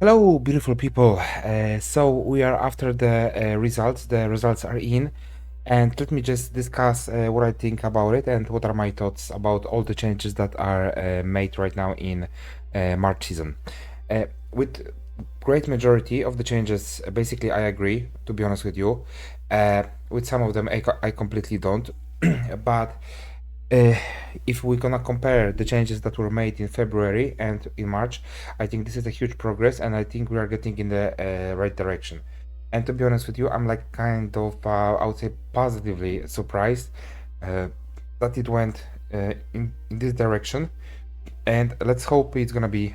Hello, beautiful people. So we are after the results. The results are in, and let me just discuss what I think about it and what are my thoughts about all the changes that are made right now in March season. With great majority of the changes, basically I agree. To be honest with you, with some of them I completely don't. But uh, if we're gonna compare the changes that were made in February and in March, I think this is a huge progress, and I think we are getting in the right direction. And to be honest with you, I'm like kind of, I would say, positively surprised that it went in this direction. And let's hope it's gonna be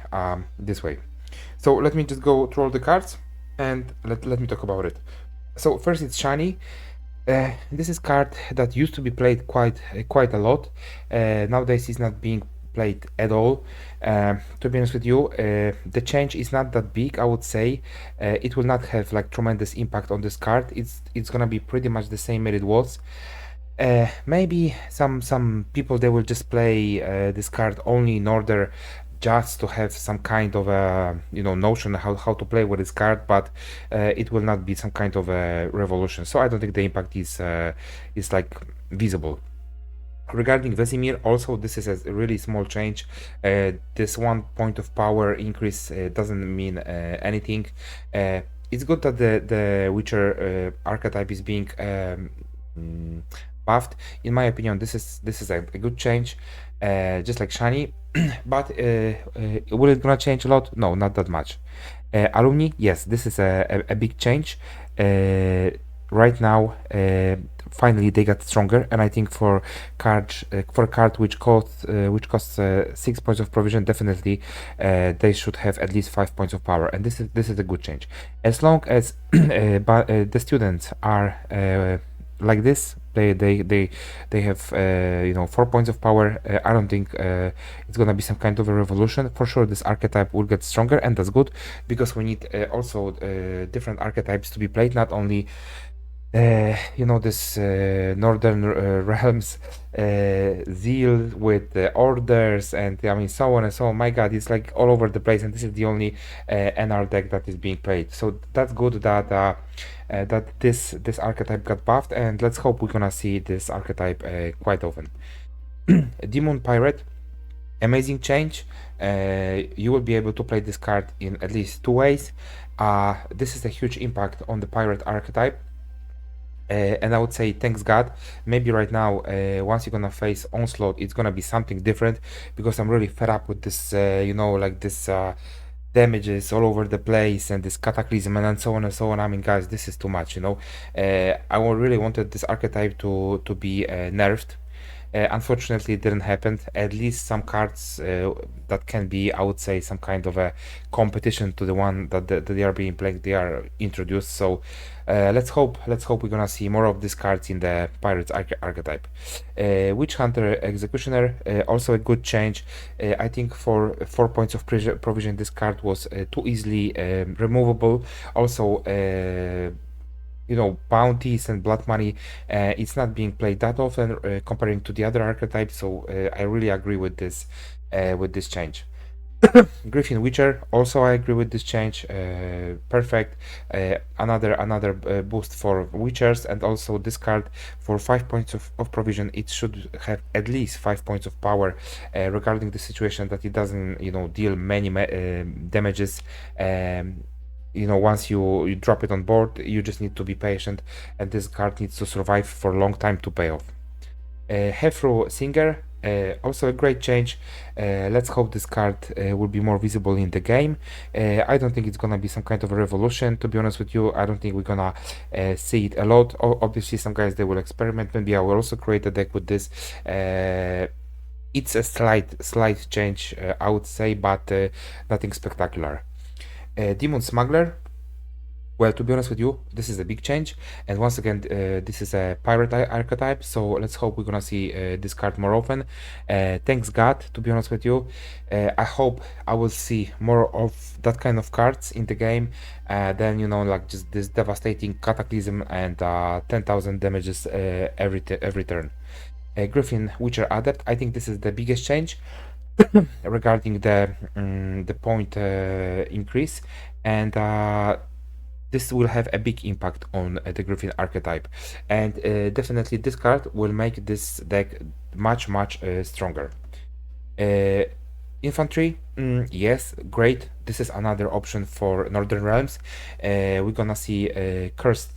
this way. So let me just go through all the cards and let me talk about it. So first, it's shiny. This is card that used to be played quite a lot. Nowadays, it's not being played at all. To be honest with you, the change is not that big. I would say it will not have like tremendous impact on this card. It's gonna be pretty much the same as it was. Maybe some people they will just play this card only in order just to have some kind of a notion how to play with this card, but it will not be some kind of a revolution. So I don't think the impact is like visible. Regarding Vesemir, also this is a really small change. This 1 point of power increase doesn't mean anything. It's good that the Witcher archetype is being buffed. In my opinion, this is a good change, just like shiny. But will it gonna change a lot? No, not that much. Alumni, yes, this is a big change. Right now, finally they got stronger, and I think for a card which costs 6 points of provision, definitely they should have at least 5 points of power, and this is a good change. As long as the students are like this, they have 4 points of power. I don't think it's gonna be some kind of a revolution. For sure this archetype will get stronger, and that's good because we need also different archetypes to be played, not only this northern realms zeal with orders, and I mean so on and so on. My god, it's like all over the place, and this is the only NR deck that is being played. So that's good that that this archetype got buffed, and let's hope we're gonna see this archetype quite often. Demon Pirate, amazing change. You will be able to play this card in at least 2 ways. This is a huge impact on the pirate archetype. And I would say thanks God. Maybe right now, once you're gonna face Onslaught, it's gonna be something different, because I'm really fed up with this, like this damages all over the place and this cataclysm and so on and so on. I mean, guys, this is too much. I really wanted this archetype to be nerfed. Unfortunately, it didn't happen. At least some cards that can be, I would say, some kind of a competition to the one that they are being played, they are introduced. So let's hope we're gonna see more of these cards in the Pirates archetype. Witch Hunter Executioner, also a good change. I think for 4 points of provision, this card was too easily removable. Also, bounties and blood money, it's not being played that often comparing to the other archetypes. So I really agree with this change. Griffin Witcher, also I agree with this change. Perfect. Another boost for Witchers, and also this card for 5 points of provision, it should have at least 5 points of power, regarding the situation that it doesn't deal many damages. Once you drop it on board, you just need to be patient, and this card needs to survive for a long time to pay off. Hefro Singer, also a great change. Let's hope this card will be more visible in the game. I don't think it's gonna be some kind of a revolution, to be honest with you. I don't think we're gonna see it a lot. Obviously some guys, they will experiment. Maybe I will also create a deck with this. It's a slight change, I would say, but nothing spectacular. Demon Smuggler, well, to be honest with you, this is a big change, and once again, this is a pirate archetype, so let's hope we're gonna see this card more often. Thanks God, to be honest with you. I hope I will see more of that kind of cards in the game, than like just this devastating cataclysm and 10,000 damages every turn. Griffin Witcher Adept, I think this is the biggest change. regarding the point increase, and this will have a big impact on the Griffin archetype, and definitely this card will make this deck much stronger. Infantry, yes, great. This is another option for Northern Realms. We're gonna see cursed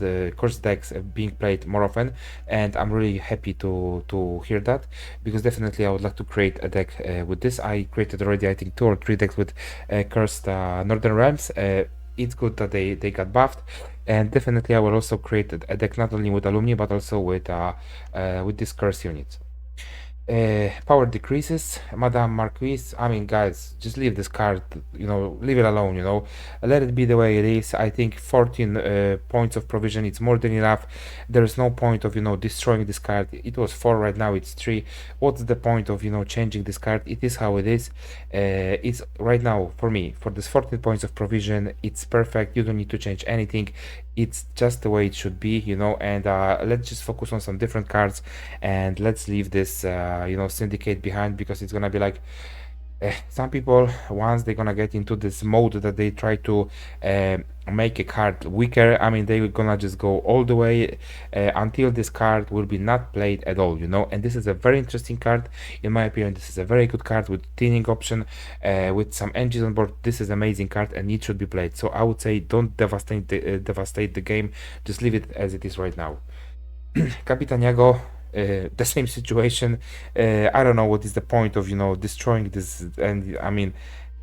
decks being played more often, and I'm really happy to hear that, because definitely I would like to create a deck with this. I created already, I think, 2 or 3 decks with cursed Northern Realms. It's good that they got buffed, and definitely I will also create a deck not only with Alumni but also with this curse unit. Power decreases, Madame Marquise. I mean, guys, just leave this card, leave it alone, let it be the way it is. I think 14 points of provision, it's more than enough. There is no point of, destroying this card. It was 4, right now it's 3. What's the point of, changing this card? It is how it is. It's right now, for me, for this 14 points of provision, it's perfect. You don't need to change anything. It's just the way it should be, and let's just focus on some different cards, and let's leave this Syndicate behind, because it's gonna be like some people, once they're gonna get into this mode that they try to make a card weaker, I mean, they're gonna just go all the way until this card will be not played at all, and this is a very interesting card. In my opinion, this is a very good card with thinning option, with some engines on board. This is amazing card and it should be played. So I would say don't devastate the game, just leave it as it is right now. Capitaniago, the same situation. I don't know what is the point of destroying this, and I mean,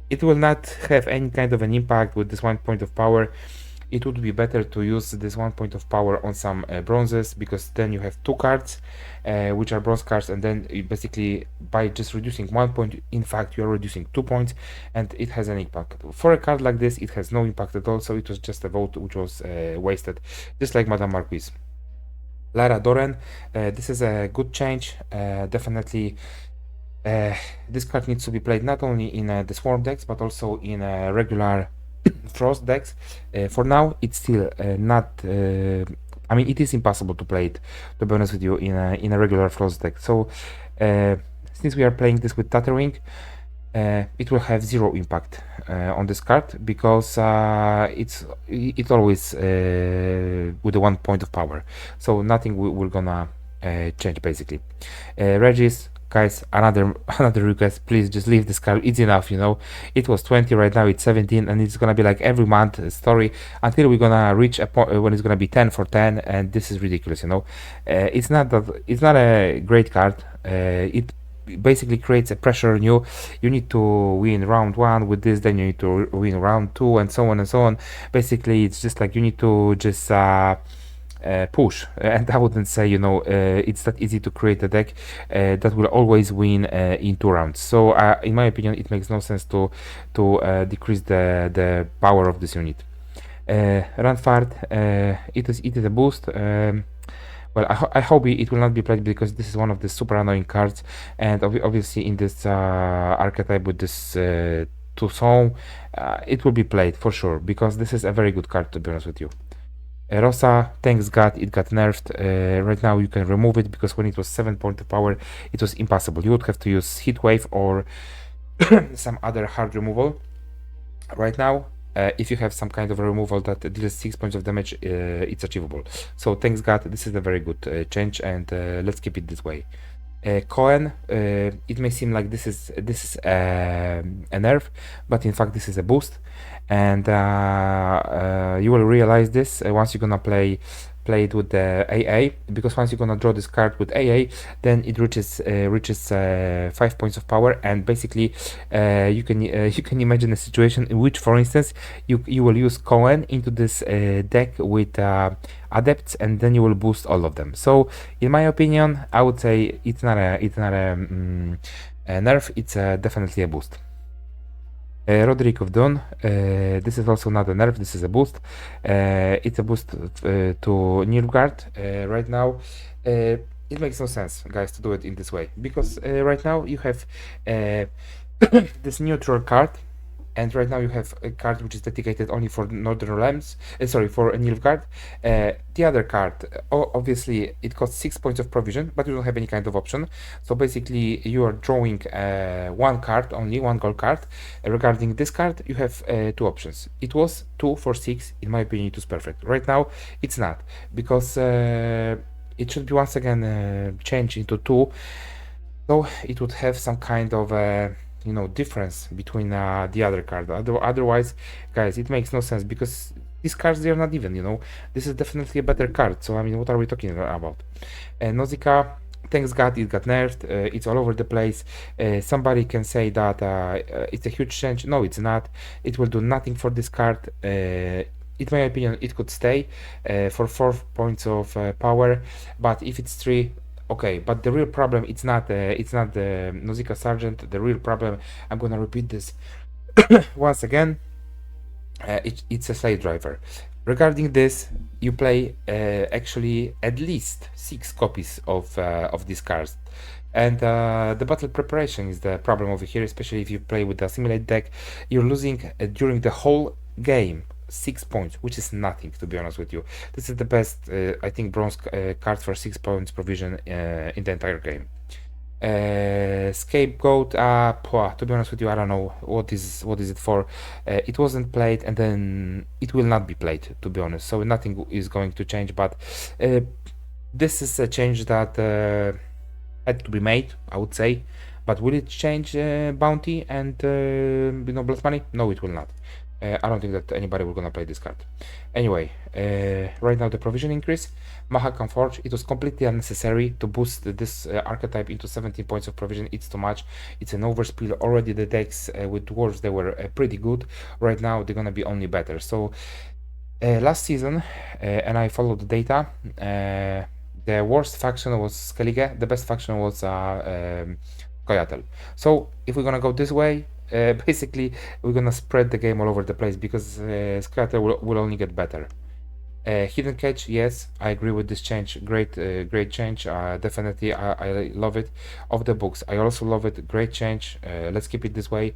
it will not have any kind of an impact with this 1 point of power. It would be better to use this 1 point of power on some bronzes, because then you have 2 cards which are bronze cards, and then you basically, by just reducing 1 point, in fact you are reducing 2 points, and it has an impact. For a card like this, it has no impact at all, so it was just a vote which was wasted, just like Madame Marquise. Lara Doran, this is a good change. Definitely, this card needs to be played not only in the Swarm decks, but also in regular Frost decks. For now, it's still not. I mean, it is impossible to play it, to be honest with you, in a regular Frost deck. So, since we are playing this with Tattering, it will have 0 impact on this card, because it's always with the 1 point of power, so nothing will gonna change basically. Regis, guys, another request, please just leave this card. It's enough, it was 20, right now it's 17, and it's gonna be like every month story until we're gonna reach a point when it's gonna be 10 for 10, and this is ridiculous. It's not a great card. It basically creates a pressure on you. You need to win round 1 with this, then you need to win round 2, and so on and so on. Basically, it's just like you need to just push, and I wouldn't say it's that easy to create a deck that will always win in 2 rounds. So in my opinion, it makes no sense to decrease the power of this unit. Ranfard, it is a boost. Well, I hope it will not be played, because this is one of the super annoying cards, and obviously in this archetype with this Toussaint, it will be played for sure, because this is a very good card, to be honest with you. Rosa, thanks God, it got nerfed. Right now you can remove it, because when it was 7 point of power, it was impossible. You would have to use Heat Wave or some other hard removal. Right now, if you have some kind of a removal that deals 6 points of damage, it's achievable. So thanks God, this is a very good change, and let's keep it this way. Cohen, it may seem like this is a nerf, but in fact this is a boost, and you will realize this once you're gonna play it with the AA, because once you're gonna draw this card with AA, then it reaches 5 points of power, and basically you can imagine a situation in which, for instance, you will use Cohen into this deck with adepts, and then you will boost all of them. So in my opinion, I would say it's not a nerf, it's definitely a boost. Roderick of Dawn, this is also not a nerf, this is a boost. It's a boost to nilfgaard. Right now, it makes no sense, guys, to do it in this way, because right now you have this neutral card and right now you have a card which is dedicated only for Northern Realms, sorry, for Nilfgaard. The other card, obviously, it costs 6 points of provision, but you don't have any kind of option. So basically, you are drawing one card, only one gold card. Regarding this card, you have two options. It was 2 for 6, in my opinion, it was perfect. Right now, it's not, because it should be once again changed into 2, so it would have some kind of difference between the other card. Otherwise, guys, it makes no sense, because these cards, they are not even, this is definitely a better card. So I mean, what are we talking about? Nausicaa, thanks God, it got nerfed. It's all over the place. Somebody can say that it's a huge change. No, it's not. It will do nothing for this card. In my opinion, it could stay for 4 points of power, but if it's 3, okay. But the real problem, it's not the Nausicaa Sergeant. The real problem, I'm gonna repeat this once again, it's a slave driver. Regarding this, you play actually at least 6 copies of these cards, and the battle preparation is the problem over here, especially if you play with the assimilate deck. You're losing during the whole game 6 points, which is nothing, to be honest with you. This is the best, I think, bronze card for 6 points provision in the entire game. Scapegoat, to be honest with you, I don't know what is it for. It wasn't played, and then it will not be played, to be honest, so nothing is going to change. But this is a change that had to be made, I would say. But will it change bounty and blood money? No, it will not. I don't think that anybody will gonna play this card. Anyway, right now the provision increase, Mahakam Forge, it was completely unnecessary to boost this archetype into 17 points of provision. It's too much. It's an overspill. Already the decks with dwarves, they were pretty good. Right now they're gonna be only better. So last season, and I followed the data, the worst faction was Skellige, the best faction was scoiatael. So if we're gonna go this way, basically we're gonna spread the game all over the place, because scoiatael will only get better. Hidden Cage, yes, I agree with this change. Great change. Definitely, I love it. Of the books, I also love it. Great change. Let's keep it this way.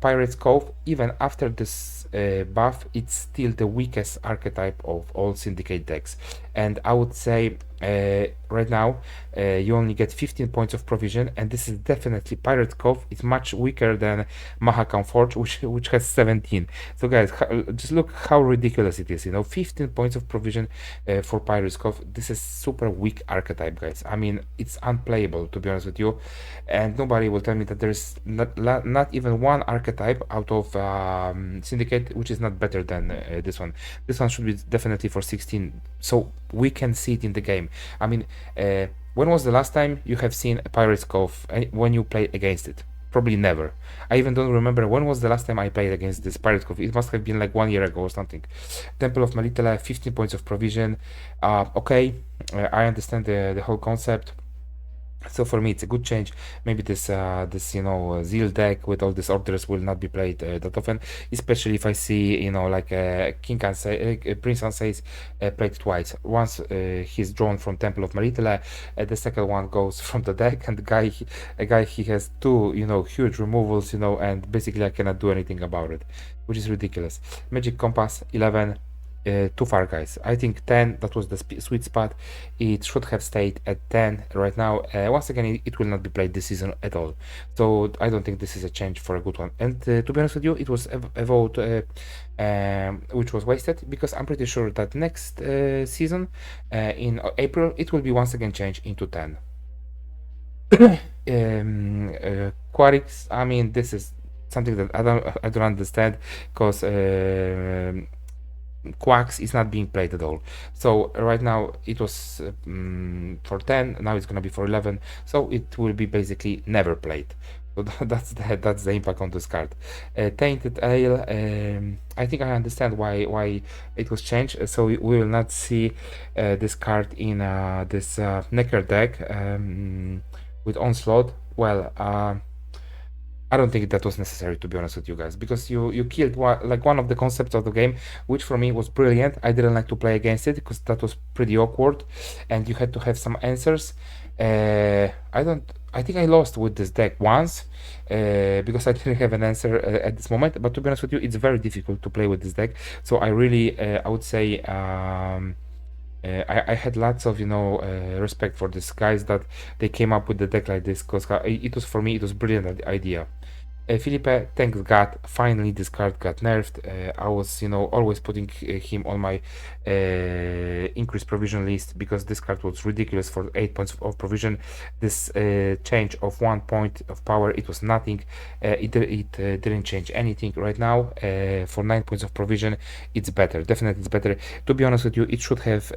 Pirate's Cove, even after this buff, it's still the weakest archetype of all Syndicate decks, and I would say right now you only get 15 points of provision, and this is definitely Pirate's Cove. It's much weaker than Mahakam Forge, which has 17. So guys, just look how ridiculous it is. 15 points of provision for Pirate's Cove. This is super weak archetype, guys. I mean, it's unplayable, to be honest with you, and nobody will tell me that there's not even one archetype out of Syndicate which is not better than this one. This one should be definitely for 16, so we can see it in the game. I mean, when was the last time you have seen a Pirate's Cove when you played against it? Probably never. I even don't remember when was the last time I played against this Pirate's Cove. It must have been like 1 year ago or something. Temple of Melitele, 15 points of provision. Okay, I understand the whole concept. So for me, it's a good change. Maybe this Zeal deck with all these orders will not be played that often, especially if I see like King Ansei, Prince Ansei's played twice. Once he's drawn from Temple of Melitele, the second one goes from the deck, and a guy he has 2 huge removals, and basically I cannot do anything about it, which is ridiculous. Magic Compass 11. Too far, guys. I think 10, that was the sweet spot. It should have stayed at 10 right now. Once again, it will not be played this season at all, so I don't think this is a change for a good one. And to be honest with you, it was a vote which was wasted, because I'm pretty sure that next season in April it will be once again changed into 10. Quarix, I mean, this is something that I don't understand, because Quacks is not being played at all. So right now it was for 10, now it's gonna be for 11, so it will be basically never played. So that's the impact on this card. Tainted Ale, I think I understand why it was changed. So we will not see this card in this Necker deck with Onslaught. Well, I don't think that was necessary, to be honest with you guys, because you killed one of the concepts of the game, which for me was brilliant. I didn't like to play against it because that was pretty awkward, and you had to have some answers. I don't. I think I lost with this deck once because I didn't have an answer at this moment. But to be honest with you, it's very difficult to play with this deck. So I really, I would say. I had lots of respect for these guys that they came up with the deck like this, because it was, for me, it was brilliant idea. Felipe, thank God, finally this card got nerfed. I was, always putting him on my increased provision list because this card was ridiculous for 8 points of provision. This change of 1 point of power, it was nothing. It didn't change anything right now. For 9 points of provision, it's better. Definitely, it's better. To be honest with you, it should have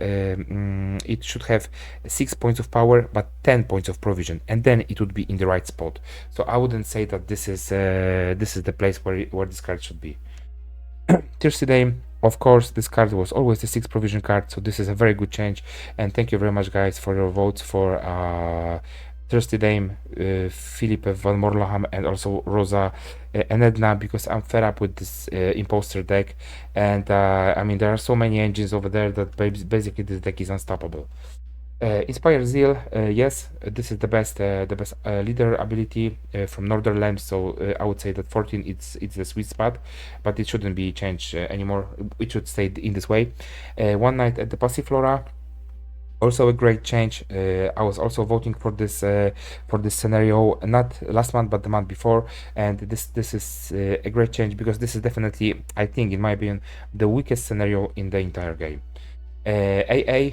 6 points of power, but 10 points of provision, and then it would be in the right spot. So I wouldn't say that this is the place where this card should be. Thirsty Dame, of course, this card was always the 6 provision card, so this is a very good change. And thank you very much, guys, for your votes for Thirsty Dame, Philippe Van Morloham, and also Rosa and Edna, because I'm fed up with this imposter deck. And I mean, there are so many engines over there that basically this deck is unstoppable. Inspire Zeal, yes, this is the best leader ability from Northern Lands, so I would say that 14 it's the sweet spot, but it shouldn't be changed anymore. It should stay in this way. One Night at the Passiflora, also a great change. I was also voting for this scenario, not last month but the month before, and this is a great change because this is definitely, I think, in my opinion, the weakest scenario in the entire game. AA.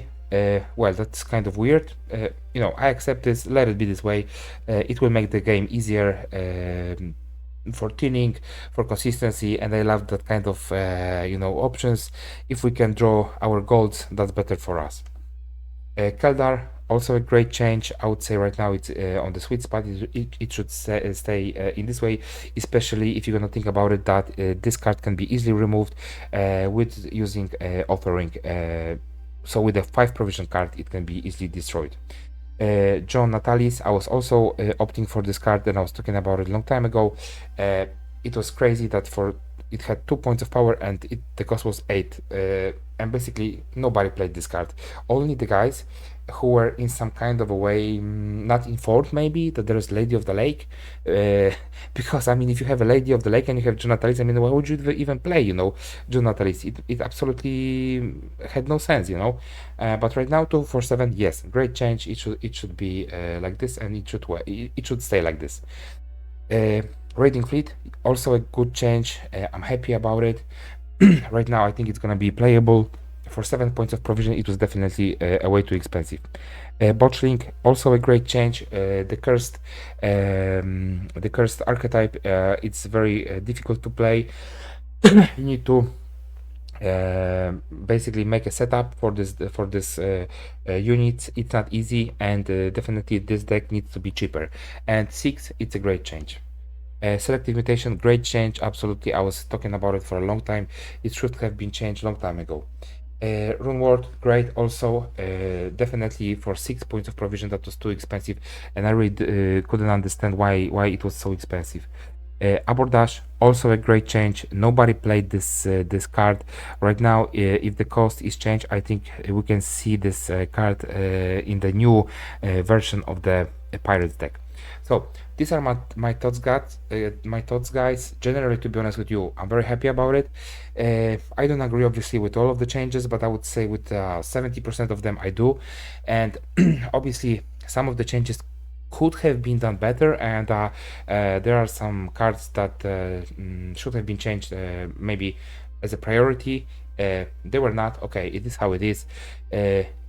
Well, that's kind of weird. I accept this. Let it be this way. It will make the game easier for tuning, for consistency, and I love that kind of options. If we can draw our golds, that's better for us. Keldar, also a great change. I would say right now it's on the sweet spot. It should stay in this way, especially if you're gonna think about it, that this card can be easily removed with using offering. So with a 5 provision card, it can be easily destroyed. John Natalis, I was also opting for this card, and I was talking about it a long time ago. It was crazy that it had 2 points of power and the cost was 8. And basically nobody played this card. Only the guys who were in some kind of a way not informed, maybe, that there is Lady of the Lake. Because I mean, if you have a Lady of the Lake and you have Jonatalis, I mean, why would you even play, Jonatalis? It absolutely had no sense, but right now 247, yes, great change. It should be like this, and it should stay like this. Raiding Fleet, also a good change. I'm happy about it. Right now I think it's gonna be playable. For 7 points of provision, it was definitely a way too expensive. Botchling, also a great change. The cursed archetype, it's very difficult to play. You need to basically make a setup for this unit. It's not easy, and definitely this deck needs to be cheaper. And 6, it's a great change. Selective mutation, great change, absolutely. I was talking about it for a long time. It should have been changed a long time ago. Rune Ward, great also. Definitely for 6 points of provision, that was too expensive, and I really couldn't understand why it was so expensive. Abordash, also a great change. Nobody played this card right now. If the cost is changed, I think we can see this card in the new version of the Pirates deck. So these are my thoughts, guys. Generally, to be honest with you, I'm very happy about it. I don't agree, obviously, with all of the changes, but I would say with 70% of them I do. And obviously, some of the changes could have been done better, and there are some cards that should have been changed, maybe as a priority. They were not. Okay, it is how it is.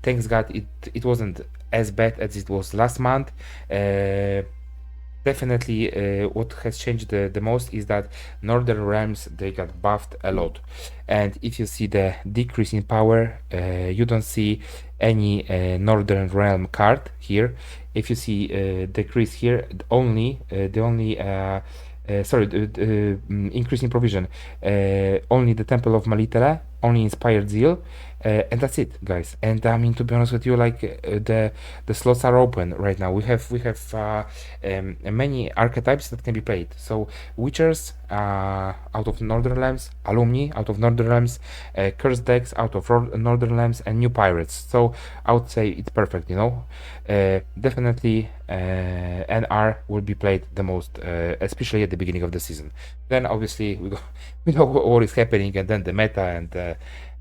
Thanks God, it wasn't as bad as it was last month. Definitely, what has changed the most is that Northern Realms, they got buffed a lot, and if you see the decrease in power, you don't see any Northern Realm card here. If you see decrease here, increase in provision, only the Temple of Malitela, only Inspired Zeal, And that's it, guys. And I mean, to be honest with you, like the slots are open right now. We have many archetypes that can be played. So Witchers out of Northern Realms, Alumni out of Northern Realms, Curse decks out of Northern Realms, and New Pirates. So I would say it's perfect. Definitely NR will be played the most, especially at the beginning of the season. Then obviously we know what is happening, and then the meta and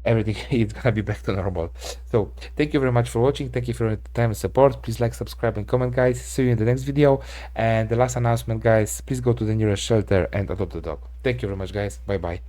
everything is gonna be back to normal. So thank you very much for watching. Thank you for your time and support. Please like, subscribe, and comment, guys. See you in the next video. And the last announcement, guys, please go to the nearest shelter and adopt the dog. Thank you very much, guys. Bye bye.